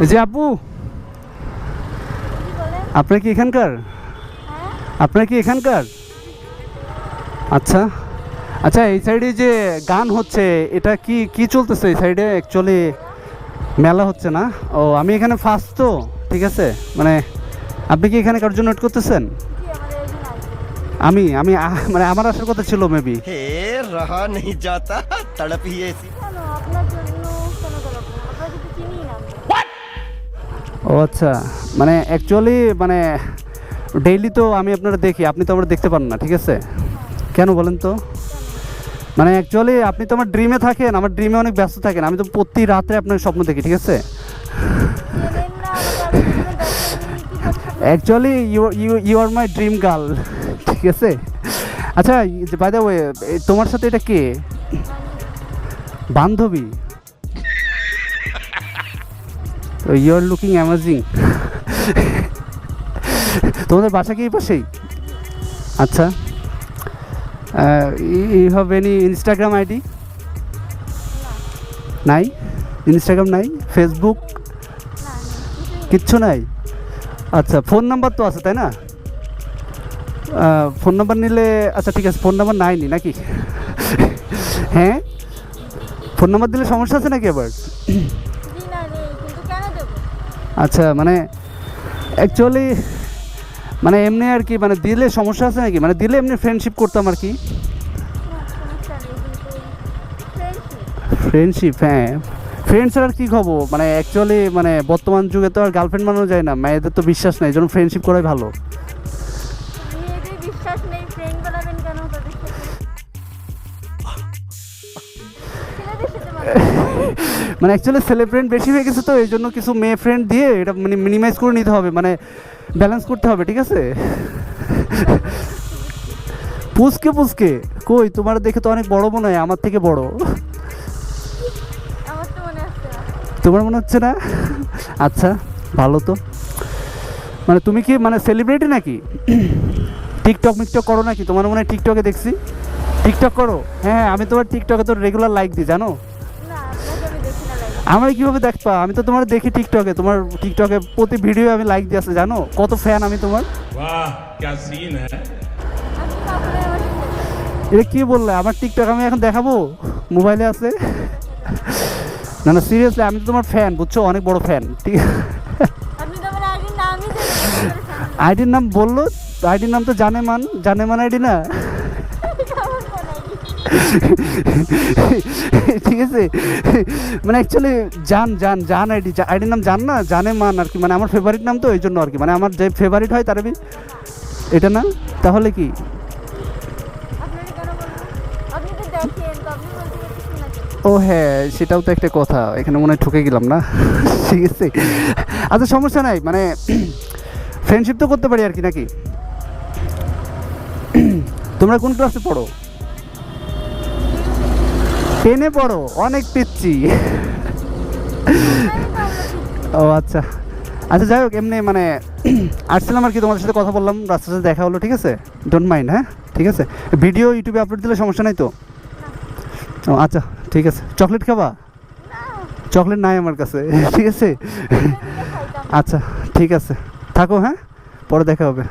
এই যে আপু, আপনার কি এখানকার? আপনার কি এখানকার? আচ্ছা আচ্ছা, এই সাইডে যে গান হচ্ছে, এটা কি কি চলতেছে এই সাইডে? অ্যাকচুয়ালি মেলা হচ্ছে না? ও, আমি এখানে ফার্স্ট তো, ঠিক আছে। মানে আপনি কি এখানে কারোর জন্য ওয়েট করতেছেন? আমি আমি মানে আমার আসার কথা ছিল মেবি। हे रहा नहीं जाता तड़प ही ऐसी। ও আচ্ছা, মানে অ্যাকচুয়ালি মানে ডেইলি তো আমি আপনারা দেখি, আপনি তো আমার দেখতে পান না, ঠিক আছে? কেন বলেন তো? মানে অ্যাকচুয়ালি আপনি তো আমার ড্রিমে থাকেন, আমার ড্রিমে অনেক ব্যস্ত থাকেন, আমি তো প্রতি রাত্রে আপনার স্বপ্ন দেখি, ঠিক আছে? Actually you are my dream girl, ঠিক আছে? আচ্ছা, বাই দ্য ওয়ে, তোমার সাথে এটা কে? বান্ধবী? You are looking amazing. তোমাদের বাসা কি এই পাশেই? আচ্ছা, you have any Instagram ID? নাই? ইনস্টাগ্রাম নাই, ফেসবুক কিচ্ছু নাই? আচ্ছা, ফোন নাম্বার তো আছে তাই না? ফোন নাম্বার নিলে, আচ্ছা ঠিক আছে, ফোন নাম্বার নাইনি নাকি? হ্যাঁ, ফোন নাম্বার দিলে সমস্যা আছে নাকি আবার? আচ্ছা, মানে অ্যাকচুয়ালি মানে এমনি আর কি, মানে দিলে সমস্যা আছে নাকি? মানে দিলে এমনি ফ্রেন্ডশিপ করতাম আর কি। ফ্রেন্ডশিপ, হ্যাঁ, ফ্রেন্ডস আর কি খবর, মানে অ্যাকচুয়ালি মানে বর্তমান যুগে তো আর গার্লফ্রেন্ড বানানো যায় না, মেয়েদের তো বিশ্বাস নেই, এই জন্য ফ্রেন্ডশিপ করাই ভালো। মানে অ্যাকচুয়ালি সেলিব্রেন্ট বেশি হয়ে গেছে তো, এই জন্য কিছু মেয়ে ফ্রেন্ড দিয়ে এটা মানে মিনিমাইজ করে নিতে হবে, মানে ব্যালেন্স করতে হবে, ঠিক আছে? পুচকে পুচকে কই, তোমার দেখে তো অনেক বড় মনে হয়, আমার থেকে বড়। তোমার মনে হচ্ছে না? আচ্ছা, ভালো তো। মানে তুমি কি মানে সেলিব্রিটি নাকি? টিকটক মিকটক করো নাকি? তোমার মনে হয় টিকটকে দেখছি। টিকটক করো? হ্যাঁ, আমি তোমার টিকটকে তো রেগুলার লাইক দিই, জানো? আমি কীভাবে দেখবা? আমি তো তোমার দেখি টিকটকে, তোমার টিকটকে প্রতি ভিডিও আমি লাইক দিয়ে আসে, জানো কত ফ্যান আমি তোমার। वाह क्या सीन है। এটা কি বললে? আমার টিকটক আমি এখন দেখাবো? মোবাইলে আছে। না না, সিরিয়াসলি আমি তো তোমার ফ্যান, বুঝছো, অনেক বড় ফ্যান, ঠিক আছে? আইডির নাম বললো, আইডির নাম তো জানেমান আইডি না? ঠিক আছে, মানে অ্যাকচুয়ালি জান আইডির নাম জান না, জানেমান আর কি, মানে আমার ফেভারিট নাম তো এই জন্য আর কি, মানে আমার যে ফেভারিট হয় তার এটা না, তাহলে কি? ও হ্যাঁ, সেটাও তো একটা কথা, এখানে মনে হয় ঠকে গেলাম না? ঠিক আছে, আচ্ছা সমস্যা নাই, মানে ফ্রেন্ডশিপ তো করতে পারি আর কি, নাকি? তোমরা কোন ক্লাসে পড়ো? 10-এ পড়ো? অনেক পিচ্ছি। ও আচ্ছা আচ্ছা, যাই হোক, এমনি মানে আসছিলাম আর কি, তোমাদের সাথে কথা বললাম, রাস্তার সাথে দেখা হলো, ঠিক আছে? ডোন্ট মাইন্ড, হ্যাঁ ঠিক আছে। ভিডিও ইউটিউবে আপলোড দিলে সমস্যা নাই তো? ও আচ্ছা ঠিক আছে। চকলেট খাবা? চকলেট নাই আমার কাছে, ঠিক আছে। আচ্ছা ঠিক আছে, থাকো, হ্যাঁ, পরে দেখা হবে।